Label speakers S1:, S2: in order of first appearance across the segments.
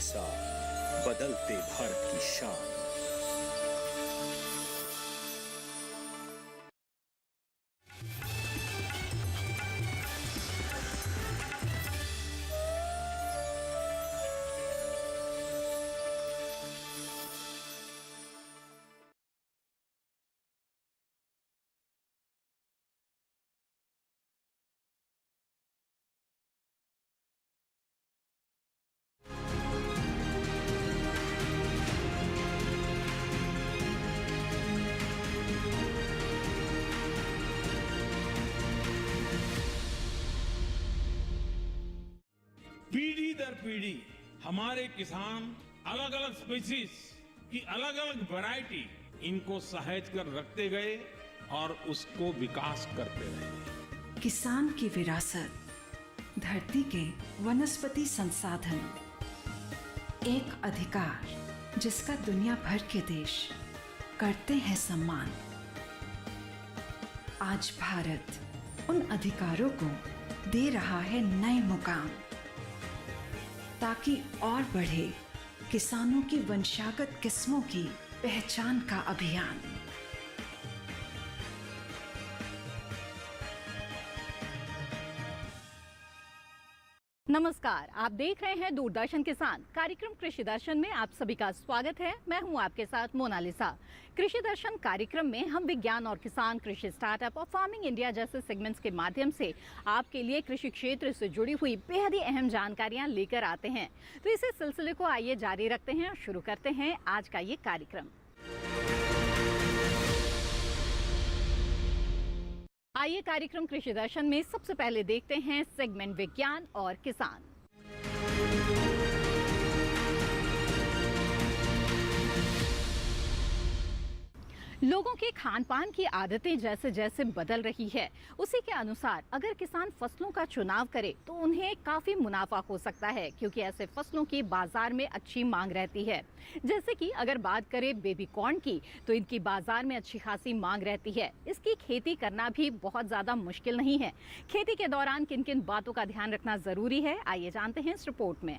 S1: के साथ बदलते भारत की शान।
S2: पीढ़ी दर पीढ़ी हमारे किसान अलग अलग स्पीसीज की अलग अलग वैरायटी इनको सहेज कर रखते गए और उसको विकास करते रहे।
S3: किसान की विरासत, धरती के वनस्पति संसाधन, एक अधिकार जिसका दुनिया भर के देश करते हैं सम्मान। आज भारत उन अधिकारों को दे रहा है नए मुकाम, ताकि और बढ़े किसानों की वंशागत किस्मों की पहचान का अभियान।
S4: नमस्कार, आप देख रहे हैं दूरदर्शन किसान। कार्यक्रम कृषि दर्शन में आप सभी का स्वागत है। मैं हूं आपके साथ मोनालिसा। कृषि दर्शन कार्यक्रम में हम विज्ञान और किसान, कृषि स्टार्टअप और फार्मिंग इंडिया जैसे सेगमेंट्स के माध्यम से आपके लिए कृषि क्षेत्र से जुड़ी हुई बेहद ही अहम जानकारियां लेकर आते हैं। तो इसी सिलसिले को आइए जारी रखते हैं और शुरू करते हैं आज का ये कार्यक्रम। आइए कार्यक्रम कृषि दर्शन में सबसे पहले देखते हैं सेगमेंट विज्ञान और किसान। लोगों के खान पान की आदतें जैसे जैसे बदल रही है, उसी के अनुसार अगर किसान फसलों का चुनाव करे तो उन्हें काफी मुनाफा हो सकता है, क्योंकि ऐसे फसलों की बाजार में अच्छी मांग रहती है। जैसे कि अगर बात करें बेबी कॉर्न की, तो इनकी बाजार में अच्छी खासी मांग रहती है। इसकी खेती करना भी बहुत ज्यादा मुश्किल नहीं है। खेती के दौरान किन किन बातों का ध्यान रखना जरूरी है, आइए जानते हैं इस रिपोर्ट में।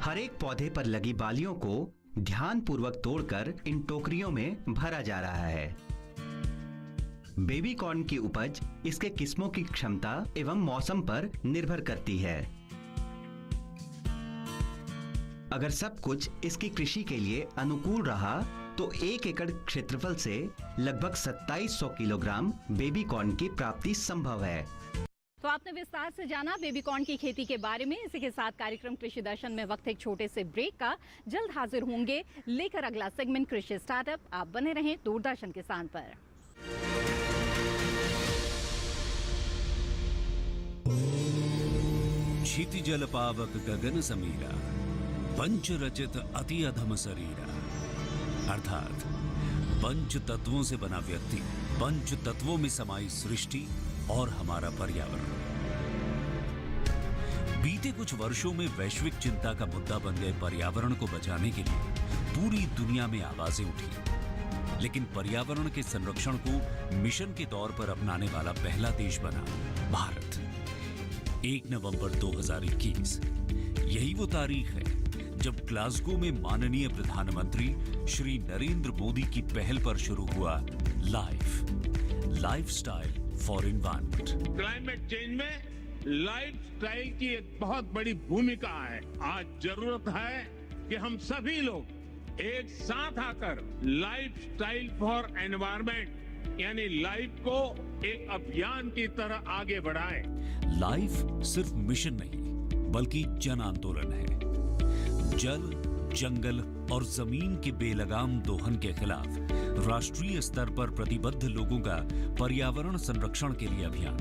S5: हर एक पौधे पर लगी बालियों को ध्यानपूर्वक तोड़कर इन टोकरियों में भरा जा रहा है। बेबी कॉर्न की उपज इसके किस्मों की क्षमता एवं मौसम पर निर्भर करती है। अगर सब कुछ इसकी कृषि के लिए अनुकूल रहा तो 1 एकड़ क्षेत्रफल से लगभग 2700 किलोग्राम बेबी कॉर्न की प्राप्ति संभव है।
S4: तो आपने विस्तार से जाना बेबी कॉर्न की खेती के बारे में। इसी के साथ कार्यक्रम कृषि दर्शन में वक्त एक छोटे से ब्रेक का। जल्द हाजिर होंगे लेकर अगला सेगमेंट कृषि स्टार्टअप। आप बने रहें दूरदर्शन किसान पर।
S6: क्षिति जल पावक गगन समीरा, पंच रचित अति अधम शरीरा। अर्थात पंच तत्वों से बना व्यक्ति, पंच तत्वों में समाई सृष्टि और हमारा पर्यावरण। बीते कुछ वर्षों में वैश्विक चिंता का मुद्दा बन गए पर्यावरण को बचाने के लिए पूरी दुनिया में आवाजें उठी। लेकिन पर्यावरण के संरक्षण को मिशन के तौर पर अपनाने वाला पहला देश बना भारत। 1 नवंबर 2021 यही वो तारीख है जब ग्लासगो में माननीय प्रधानमंत्री श्री नरेंद्र मोदी की पहल पर शुरू हुआ lifestyle for environment.
S2: Climate change में लाइफस्टाइल की एक बहुत बड़ी भूमिका है। आज जरूरत है कि हम सभी लोग एक साथ आकर लाइफस्टाइल फॉर एनवायरनमेंट यानी लाइफ को एक अभियान की तरह आगे बढ़ाएं।
S6: लाइफ सिर्फ मिशन नहीं बल्कि जन आंदोलन है। जल, जंगल और जमीन के बेलगाम दोहन के खिलाफ राष्ट्रीय स्तर पर प्रतिबद्ध लोगों का पर्यावरण संरक्षण के लिए अभियान।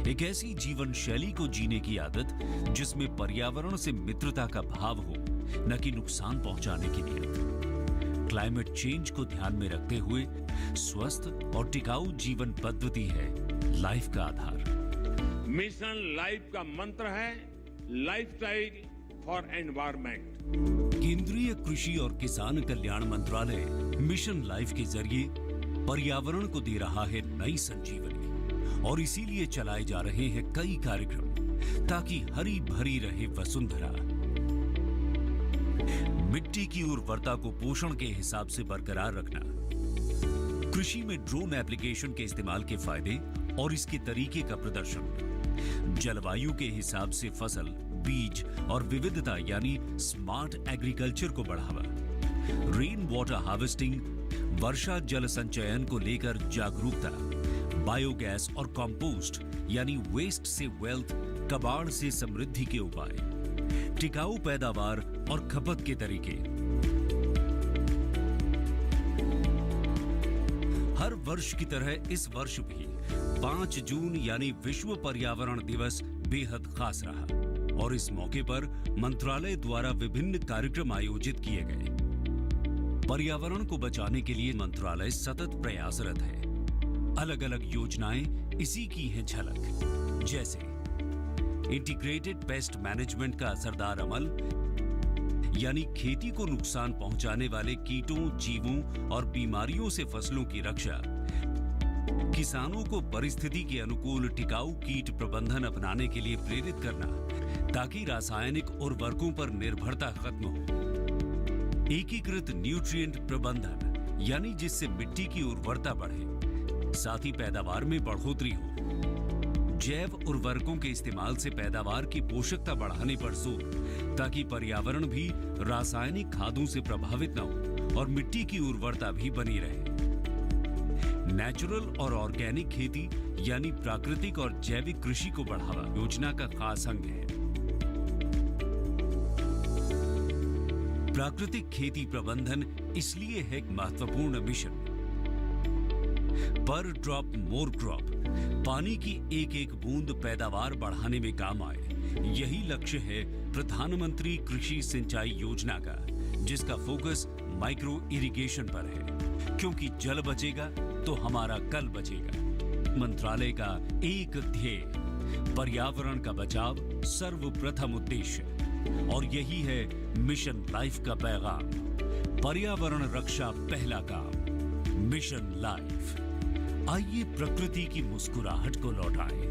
S6: एक ऐसी जीवन शैली को जीने की आदत जिसमें पर्यावरण से मित्रता का भाव हो, न कि नुकसान पहुंचाने की नीयत। क्लाइमेट चेंज को ध्यान में रखते हुए स्वस्थ और टिकाऊ जीवन पद्धति है लाइफ का आधार।
S2: मिशन लाइफ का मंत्र है लाइफस्टाइल फॉर एनवायरनमेंट।
S6: केंद्रीय कृषि और किसान कल्याण मंत्रालय मिशन लाइफ के जरिए पर्यावरण को दे रहा है नई संजीवनी और इसीलिए चलाए जा रहे हैं कई कार्यक्रम ताकि हरी भरी रहे वसुंधरा। मिट्टी की उर्वरता को पोषण के हिसाब से बरकरार रखना, कृषि में ड्रोन एप्लीकेशन के इस्तेमाल के फायदे और इसके तरीके का प्रदर्शन, जलवायु के हिसाब से फसल, बीज और विविधता यानी स्मार्ट एग्रीकल्चर को बढ़ावा, रेन वाटर हार्वेस्टिंग, वर्षा जल संचयन को लेकर जागरूकता, बायोगैस और कंपोस्ट यानी वेस्ट से वेल्थ, कबाड़ से समृद्धि के उपाय, टिकाऊ पैदावार और खपत के तरीके। हर वर्ष की तरह इस वर्ष भी 5 जून यानी विश्व पर्यावरण दिवस बेहद खास रहा और इस मौके पर मंत्रालय द्वारा विभिन्न कार्यक्रम आयोजित किए गए। पर्यावरण को बचाने के लिए मंत्रालय सतत प्रयासरत है। अलग अलग योजनाएं इसी की हैं झलक, जैसे इंटीग्रेटेड पेस्ट मैनेजमेंट का असरदार अमल यानी खेती को नुकसान पहुंचाने वाले कीटों, जीवों और बीमारियों से फसलों की रक्षा, किसानों को परिस्थिति के अनुकूल टिकाऊ कीट प्रबंधन अपनाने के लिए प्रेरित करना ताकि रासायनिक उर्वरकों पर निर्भरता खत्म हो, एकीकृत न्यूट्रिएंट प्रबंधन यानी जिससे मिट्टी की उर्वरता बढ़े, साथ ही पैदावार में बढ़ोतरी हो, जैव उर्वरकों के इस्तेमाल से पैदावार की पोषकता बढ़ाने पर जोर ताकि पर्यावरण भी रासायनिक खादों से प्रभावित न हो और मिट्टी की उर्वरता भी बनी रहे, नेचुरल और ऑर्गेनिक खेती यानी प्राकृतिक और जैविक कृषि को बढ़ावा योजना का खास अंग है। प्राकृतिक खेती प्रबंधन इसलिए है एक महत्वपूर्ण मिशन। पर ड्रॉप मोर क्रॉप, पानी की एक एक बूंद पैदावार बढ़ाने में काम आए, यही लक्ष्य है प्रधानमंत्री कृषि सिंचाई योजना का, जिसका फोकस माइक्रो इरिगेशन पर है, क्योंकि जल बचेगा तो हमारा कल बचेगा। मंत्रालय का एक ध्येय, पर्यावरण का बचाव सर्वप्रथम उद्देश्य, और यही है मिशन लाइफ का पैगाम। पर्यावरण रक्षा पहला काम, मिशन लाइफ। आइए प्रकृति की मुस्कुराहट को लौटाएं।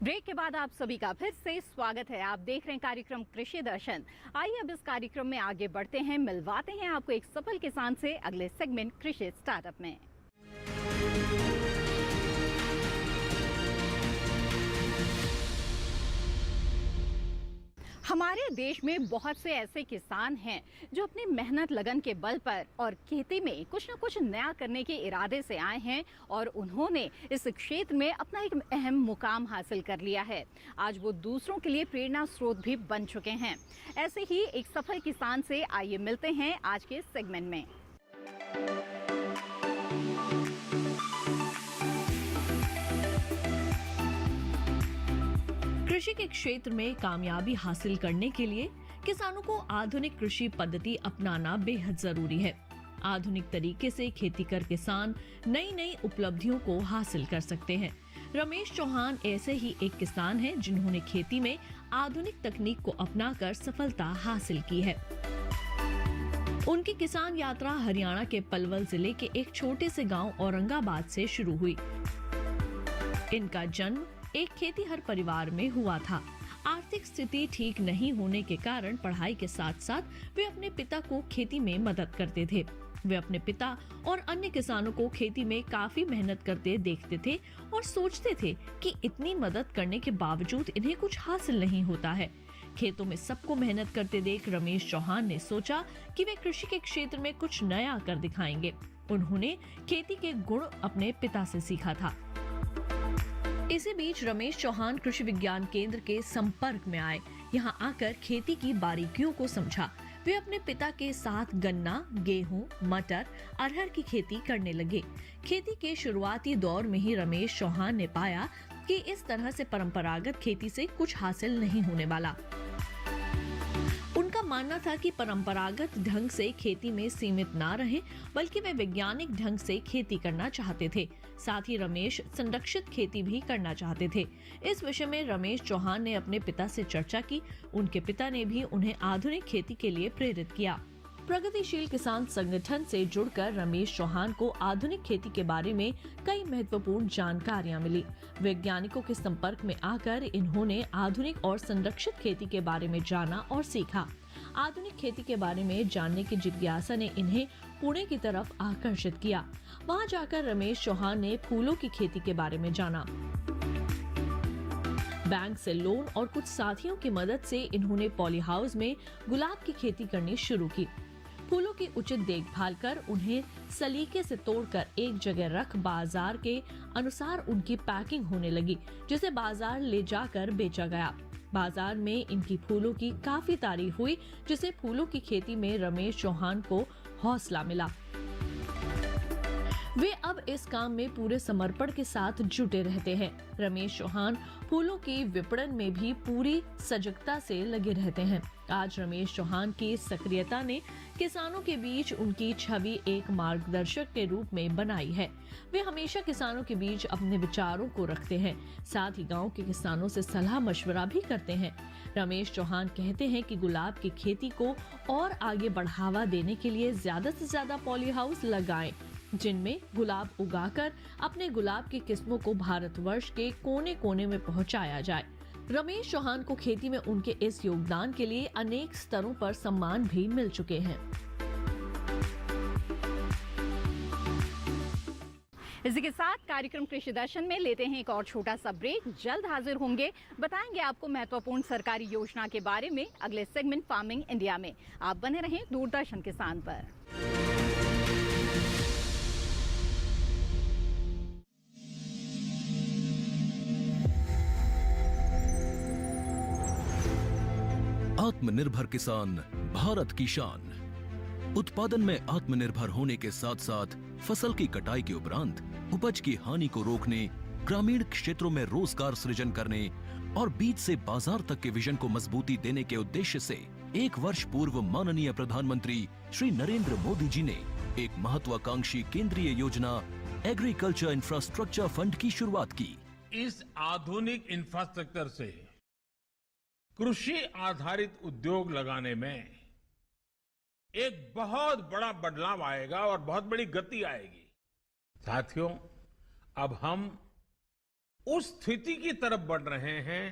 S4: ब्रेक के बाद आप सभी का फिर से स्वागत है। आप देख रहे हैं कार्यक्रम कृषि दर्शन। आइए अब इस कार्यक्रम में आगे बढ़ते हैं, मिलवाते हैं आपको एक सफल किसान से अगले सेगमेंट कृषि स्टार्टअप में। हमारे देश में बहुत से ऐसे किसान हैं जो अपनी मेहनत लगन के बल पर और खेती में कुछ न कुछ नया करने के इरादे से आए हैं और उन्होंने इस क्षेत्र में अपना एक अहम मुकाम हासिल कर लिया है। आज वो दूसरों के लिए प्रेरणा स्रोत भी बन चुके हैं। ऐसे ही एक सफल किसान से आइए मिलते हैं आज के सेगमेंट में।
S7: कृषि के क्षेत्र में कामयाबी हासिल करने के लिए किसानों को आधुनिक कृषि पद्धति अपनाना बेहद जरूरी है। आधुनिक तरीके से खेती कर किसान नई नई उपलब्धियों को हासिल कर सकते हैं। रमेश चौहान ऐसे ही एक किसान हैं जिन्होंने खेती में आधुनिक तकनीक को अपनाकर सफलता हासिल की है। उनकी किसान यात्रा हरियाणा के पलवल जिले के एक छोटे से गांव औरंगाबाद से शुरू हुई। इनका जन्म एक खेतीहर परिवार में हुआ था। आर्थिक स्थिति ठीक नहीं होने के कारण पढ़ाई के साथ साथ वे अपने पिता को खेती में मदद करते थे। वे अपने पिता और अन्य किसानों को खेती में काफी मेहनत करते देखते थे और सोचते थे कि इतनी मदद करने के बावजूद इन्हें कुछ हासिल नहीं होता है। खेतों में सबको मेहनत करते देख रमेश चौहान ने सोचा कि वे कृषि के क्षेत्र में कुछ नया कर दिखाएंगे। उन्होंने खेती के गुण अपने पिता से सीखा था। इसी बीच रमेश चौहान कृषि विज्ञान केंद्र के संपर्क में आए। यहाँ आकर खेती की बारीकियों को समझा। वे अपने पिता के साथ गन्ना, गेहूं, मटर, अरहर की खेती करने लगे। खेती के शुरुआती दौर में ही रमेश चौहान ने पाया कि इस तरह से परंपरागत खेती से कुछ हासिल नहीं होने वाला। उनका मानना था कि परंपरागत ढंग से खेती में सीमित ना रहे, बल्कि वे वैज्ञानिक ढंग से खेती करना चाहते थे। साथ ही रमेश संरक्षित खेती भी करना चाहते थे। इस विषय में रमेश चौहान ने अपने पिता से चर्चा की। उनके पिता ने भी उन्हें आधुनिक खेती के लिए प्रेरित किया। प्रगतिशील किसान संगठन से जुड़कर रमेश चौहान को आधुनिक खेती के बारे में कई महत्वपूर्ण जानकारियां मिली। वैज्ञानिकों के संपर्क में आकर इन्होंने आधुनिक और संरक्षित खेती के बारे में जाना और सीखा। आधुनिक खेती के बारे में जानने की जिज्ञासा ने इन्हें पुणे की तरफ आकर्षित किया। वहां जाकर रमेश चौहान ने फूलों की खेती के बारे में जाना। बैंक से लोन और कुछ साथियों की मदद से इन्होंने पॉली हाउस में गुलाब की खेती करनी शुरू की। फूलों की उचित देखभाल कर उन्हें सलीके से तोड़कर एक जगह रख बाजार के अनुसार उनकी पैकिंग होने लगी, जिसे बाजार ले जाकर बेचा गया। बाजार में इनकी फूलों की काफी तारीफ हुई, जिसे फूलों की खेती में रमेश चौहान को हौसला मिला। वे अब इस काम में पूरे समर्पण के साथ जुटे रहते हैं। रमेश चौहान फूलों की विपणन में भी पूरी सजगता से लगे रहते हैं। आज रमेश चौहान की सक्रियता ने किसानों के बीच उनकी छवि एक मार्गदर्शक के रूप में बनाई है। वे हमेशा किसानों के बीच अपने विचारों को रखते हैं, साथ ही गांव के किसानों से सलाह मशवरा भी करते हैं। रमेश चौहान कहते हैं कि गुलाब की खेती को और आगे बढ़ावा देने के लिए ज्यादा से ज्यादा पॉली हाउस लगाएं, जिनमें गुलाब उगाकर अपने गुलाब की किस्मों को भारतवर्ष के कोने कोने में पहुंचाया जाए। रमेश चौहान को खेती में उनके इस योगदान के लिए अनेक स्तरों पर सम्मान भी मिल चुके हैं।
S4: इसी के साथ कार्यक्रम कृषि दर्शन में लेते हैं एक और छोटा सा ब्रेक। जल्द हाजिर होंगे, बताएंगे आपको महत्वपूर्ण सरकारी योजना के बारे में अगले सेगमेंट फार्मिंग इंडिया में। आप बने रहें दूरदर्शन किसान पर।
S8: आत्मनिर्भर किसान भारत की शान। उत्पादन में आत्मनिर्भर होने के साथ साथ फसल की कटाई के उपरांत उपज की हानि को रोकने, ग्रामीण क्षेत्रों में रोजगार सृजन करने और बीज से बाजार तक के विजन को मजबूती देने के उद्देश्य से 1 वर्ष पूर्व माननीय प्रधानमंत्री श्री नरेंद्र मोदी जी ने एक महत्वाकांक्षी केंद्रीय योजना एग्रीकल्चर इंफ्रास्ट्रक्चर फंड की शुरुआत की।
S2: इस आधुनिक इंफ्रास्ट्रक्चर से कृषि आधारित उद्योग लगाने में एक बहुत बड़ा बदलाव आएगा और बहुत बड़ी गति आएगी। साथियों, अब हम उस स्थिति की तरफ बढ़ रहे हैं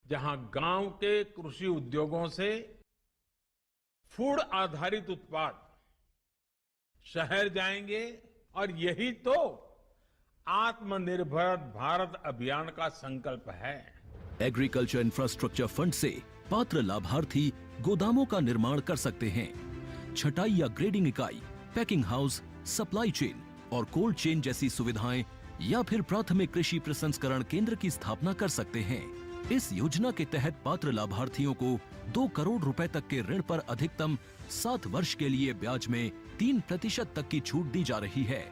S2: जहां गांव के कृषि उद्योगों से फूड आधारित उत्पाद शहर जाएंगे और यही तो आत्मनिर्भर भारत अभियान का संकल्प है।
S8: एग्रीकल्चर इंफ्रास्ट्रक्चर फंड से पात्र लाभार्थी गोदामों का निर्माण कर सकते हैं। छटाई या ग्रेडिंग इकाई, पैकिंग हाउस, सप्लाई चेन और कोल्ड चेन जैसी सुविधाएं या फिर प्राथमिक कृषि प्रसंस्करण केंद्र की स्थापना कर सकते हैं। इस योजना के तहत पात्र लाभार्थियों को 2 करोड़ रुपए तक के ऋण पर अधिकतम 7 वर्ष के लिए ब्याज में 3% तक की छूट दी जा रही है।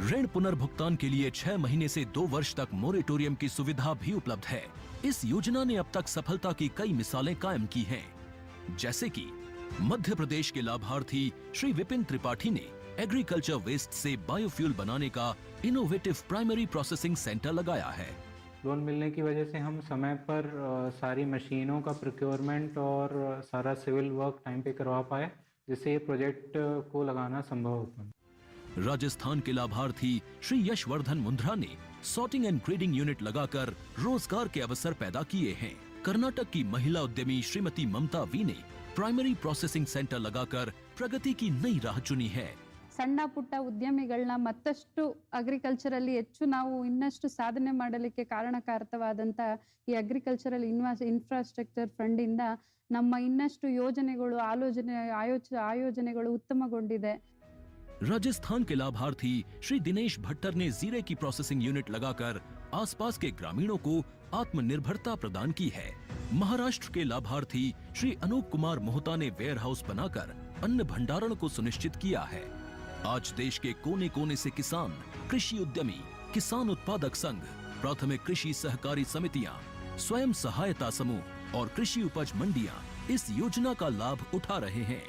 S8: ऋण पुनर्भुगतान के लिए 6 महीने से 2 वर्ष तक मोरेटोरियम की सुविधा भी उपलब्ध है। इस योजना ने अब तक सफलता की कई मिसालें कायम की हैं, जैसे कि मध्य प्रदेश के लाभार्थी श्री विपिन त्रिपाठी ने एग्रीकल्चर वेस्ट से बायोफ्यूल बनाने का इनोवेटिव प्राइमरी प्रोसेसिंग सेंटर लगाया है।
S9: लोन मिलने की वजह से हम समय पर सारी मशीनों का प्रोक्योरमेंट और सारा सिविल वर्क टाइम पे करवा पाए, जिससे ये प्रोजेक्ट को लगाना संभव हो पाया।
S8: राजस्थान के लाभार्थी श्री यशवर्धन मुंद्रा ने सॉर्टिंग एंड ग्रेडिंग यूनिट लगाकर रोजगार के अवसर पैदा किए हैं। कर्नाटक की महिला उद्यमी श्रीमती ममता वी ने प्राइमरी प्रोसेसिंग सेंटर लगाकर प्रगति की नई राह चुनी है।
S10: ಸಣ್ಣ ಪುಟ್ಟ ಉದ್ಯಮಿಗಳನ್ನ ಮತ್ತಷ್ಟು ಅಗ್ರಿಕಲ್ಚರಲ್ಲಿ ಹೆಚ್ಚು ನಾವು ಇನ್ನಷ್ಟು ಸಾಧನೆ ಮಾಡಲಿಕ್ಕೆ ಕಾರಣಕಾರಕವಾದಂತ ಈ ಅಗ್ರಿಕಲ್ಚರಲ್ ಇನ್ಫ್ರಾಸ್ಟ್ರಕ್ಚರ್ ಫಂಡ್ ಇಂದ ನಮ್ಮ ಇನ್ನಷ್ಟು ಯೋಜನೆಗಳು ಆಯೋಜನೆಗಳು ಉತ್ತಮಗೊಂಡಿದೆ।
S8: राजस्थान के लाभार्थी श्री दिनेश भट्टर ने जीरे की प्रोसेसिंग यूनिट लगाकर आसपास के ग्रामीणों को आत्मनिर्भरता प्रदान की है। महाराष्ट्र के लाभार्थी श्री अनूप कुमार मोहता ने वेयर हाउस बनाकर अन्न भंडारण को सुनिश्चित किया है। आज देश के कोने कोने से किसान, कृषि उद्यमी, किसान उत्पादक संघ, प्राथमिक कृषि सहकारी समितियां, स्वयं सहायता समूह और कृषि उपज मंडियां इस योजना का लाभ उठा रहे हैं।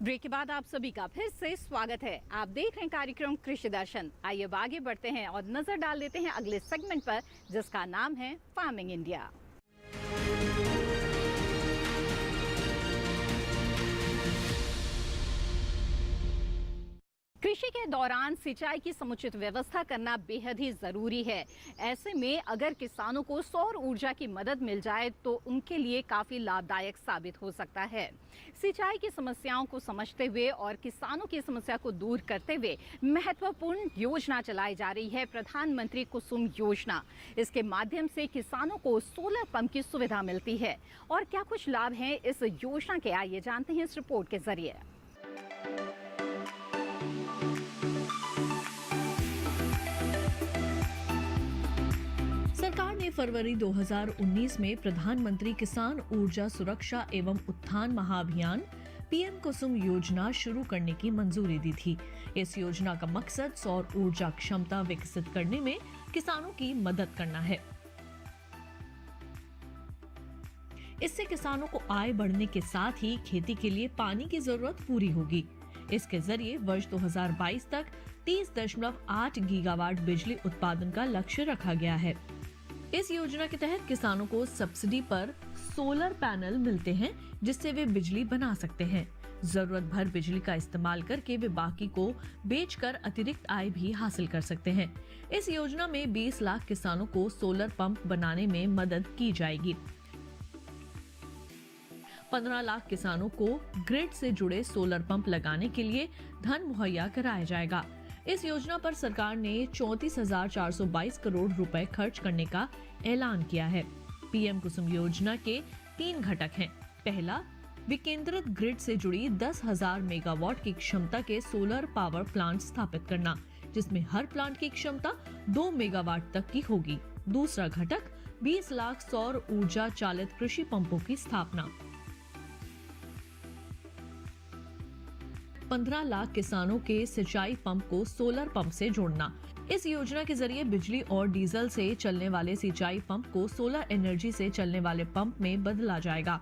S4: ब्रेक के बाद आप सभी का फिर से स्वागत है। आप देख रहे हैं कार्यक्रम कृषि दर्शन। आइए अब आगे बढ़ते हैं और नजर डाल देते हैं अगले सेगमेंट पर, जिसका नाम है फार्मिंग इंडिया। कृषि के दौरान सिंचाई की समुचित व्यवस्था करना बेहद ही जरूरी है। ऐसे में अगर किसानों को सौर ऊर्जा की मदद मिल जाए तो उनके लिए काफी लाभदायक साबित हो सकता है। सिंचाई की समस्याओं को समझते हुए और किसानों की समस्या को दूर करते हुए महत्वपूर्ण योजना चलाई जा रही है, प्रधानमंत्री कुसुम योजना। इसके माध्यम से किसानों को सोलर पंप की सुविधा मिलती है। और क्या कुछ लाभ हैं इस योजना के, आइए जानते हैं इस रिपोर्ट के जरिए।
S7: सरकार ने फरवरी 2019 में प्रधानमंत्री किसान ऊर्जा सुरक्षा एवं उत्थान महाअभियान पीएम कुसुम योजना शुरू करने की मंजूरी दी थी। इस योजना का मकसद सौर ऊर्जा क्षमता विकसित करने में किसानों की मदद करना है। इससे किसानों को आय बढ़ने के साथ ही खेती के लिए पानी की जरूरत पूरी होगी। इसके जरिए वर्ष 2022 तक 30.8 गीगावाट बिजली उत्पादन का लक्ष्य रखा गया है। इस योजना के तहत किसानों को सब्सिडी पर सोलर पैनल मिलते हैं, जिससे वे बिजली बना सकते हैं। जरूरत भर बिजली का इस्तेमाल करके वे बाकी को बेचकर अतिरिक्त आय भी हासिल कर सकते हैं। इस योजना में 20 लाख किसानों को सोलर पंप बनाने में मदद की जाएगी। 15 लाख किसानों को ग्रिड से जुड़े सोलर पंप लगाने के लिए धन मुहैया कराया जाएगा। इस योजना पर सरकार ने 34,422 करोड़ रुपए खर्च करने का ऐलान किया है। पीएम कुसुम योजना के 3 घटक हैं। पहला, विकेंद्रित ग्रिड से जुड़ी 10,000 मेगावाट की क्षमता के सोलर पावर प्लांट स्थापित करना, जिसमें हर प्लांट की क्षमता 2 मेगावाट तक की होगी। दूसरा घटक 20 लाख सौर ऊर्जा चालित कृषि पंपों की स्थापना। 15 लाख किसानों के सिंचाई पंप को सोलर पंप से जोड़ना। इस योजना के जरिए बिजली और डीजल से चलने वाले सिंचाई पंप को सोलर एनर्जी से चलने वाले पंप में बदला जाएगा।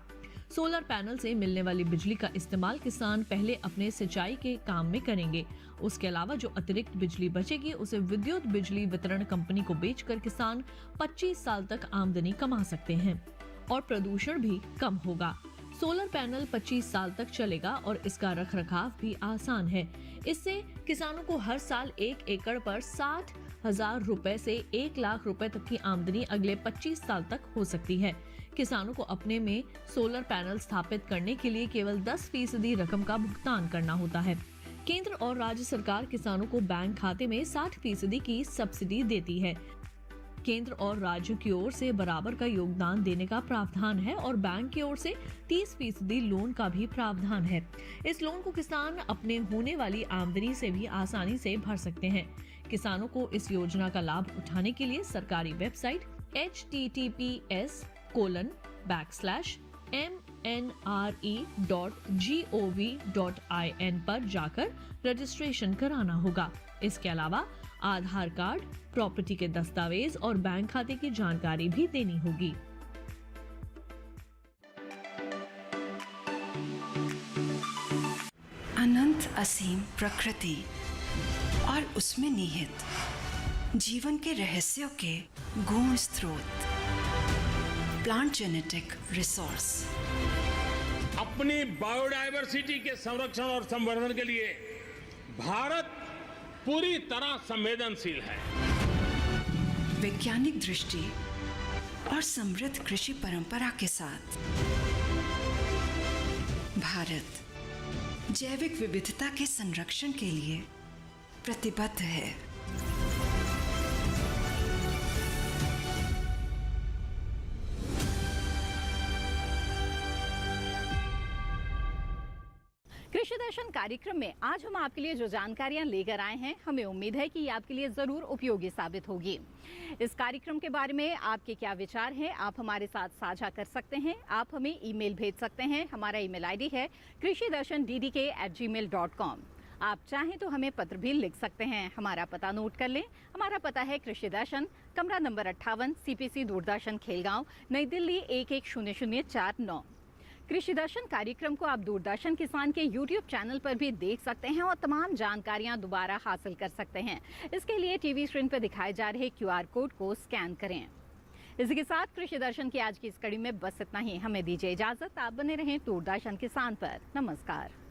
S7: सोलर पैनल से मिलने वाली बिजली का इस्तेमाल किसान पहले अपने सिंचाई के काम में करेंगे। उसके अलावा जो अतिरिक्त बिजली बचेगी उसे विद्युत बिजली वितरण कंपनी को बेचकर किसान 25 साल तक आमदनी कमा सकते हैं और प्रदूषण भी कम होगा। सोलर पैनल 25 साल तक चलेगा और इसका रखरखाव भी आसान है। इससे किसानों को हर साल 1 एकड़ पर 60,000 रुपए से 1 लाख रुपए तक की आमदनी अगले 25 साल तक हो सकती है। किसानों को अपने में सोलर पैनल स्थापित करने के लिए केवल 10% रकम का भुगतान करना होता है। केंद्र और राज्य सरकार किसानों को बैंक खाते में 60% की सब्सिडी देती है। केंद्र और राज्यों की ओर से बराबर का योगदान देने का प्रावधान है और बैंक की ओर से 30% लोन का भी प्रावधान है। इस लोन को किसान अपने होने वाली आमदनी से भी आसानी से भर सकते हैं। किसानों को इस योजना का लाभ उठाने के लिए सरकारी वेबसाइट https://mnre.gov.in पर जाकर रजिस्ट्रेशन कराना होगा। इसके अलावा आधार कार्ड, प्रॉपर्टी के दस्तावेज और बैंक खाते की जानकारी भी देनी होगी।
S3: अनंत असीम प्रकृति और उसमें निहित जीवन के रहस्यों के गूढ़ स्रोत, प्लांट जेनेटिक रिसोर्स।
S2: अपनी बायोडायवर्सिटी के संरक्षण और संवर्धन के लिए भारत पूरी तरह संवेदनशील है।
S3: वैज्ञानिक दृष्टि और समृद्ध कृषि परंपरा के साथ भारत जैविक विविधता के संरक्षण के लिए प्रतिबद्ध है।
S4: कृषि दर्शन कार्यक्रम में आज हम आपके लिए जो जानकारियां लेकर आए हैं, हमें उम्मीद है कि ये आपके लिए जरूर उपयोगी साबित होगी। इस कार्यक्रम के बारे में आपके क्या विचार हैं, आप हमारे साथ साझा कर सकते हैं। आप हमें ईमेल भेज सकते हैं। हमारा ईमेल आईडी है krishidarshan@gmail.com। आप चाहें तो हमें पत्र भी लिख सकते हैं। हमारा पता नोट कर लें। हमारा पता है कृषि दर्शन, कमरा नंबर 58, CPC दूरदर्शन खेलगांव, नई दिल्ली 110049। कृषि दर्शन कार्यक्रम को आप दूरदर्शन किसान के YouTube चैनल पर भी देख सकते हैं और तमाम जानकारियां दोबारा हासिल कर सकते हैं। इसके लिए टीवी स्क्रीन पर दिखाए जा रहे QR कोड को स्कैन करें। इसी के साथ कृषि दर्शन की आज की इस कड़ी में बस इतना ही। हमें दीजिए इजाजत। आप बने रहें दूरदर्शन किसान पर। नमस्कार।